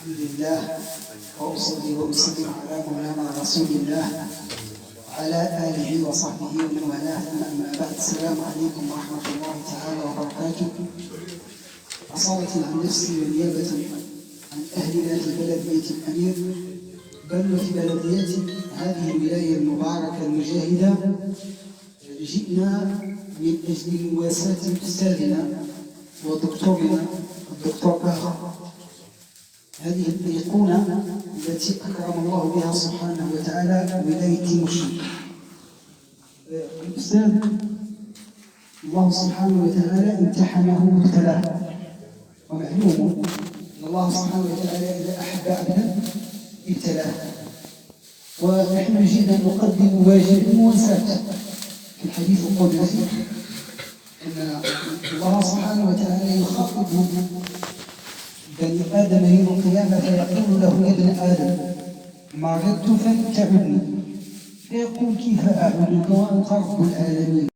الحمد لله وأصلي وأسلم على مولانا رسول الله وعلى آله وصحبه ومن والاه، أما بعد. السلام عليكم ورحمة الله تعالى وبركاته. أصالة عن نفسي ونيابة عن أهلنا في بلدية الأمير، بل وفي بلدية هذه الولاية المباركة المجاهدة، جئنا من أجل مواساة أستاذنا ودكتورنا الدكتور باخر، هذه الأيقونة التي أكرم الله بها سبحانه وتعالى ولاية مشرق. الأستاذ الله سبحانه وتعالى امتحنه وابتلاه، ومعلوم أن الله سبحانه وتعالى إذا أحب عبدا ابتلاه، ونحن جئنا نقدم واجب المواساة. في الحديث القدسي أن الله سبحانه وتعالى يخاطب بني آدم يوم القيامة فيقول له: يا ابن آدم مرضت فلم تعدني، فيقول: كيف أعودك وأنت رب العالمين؟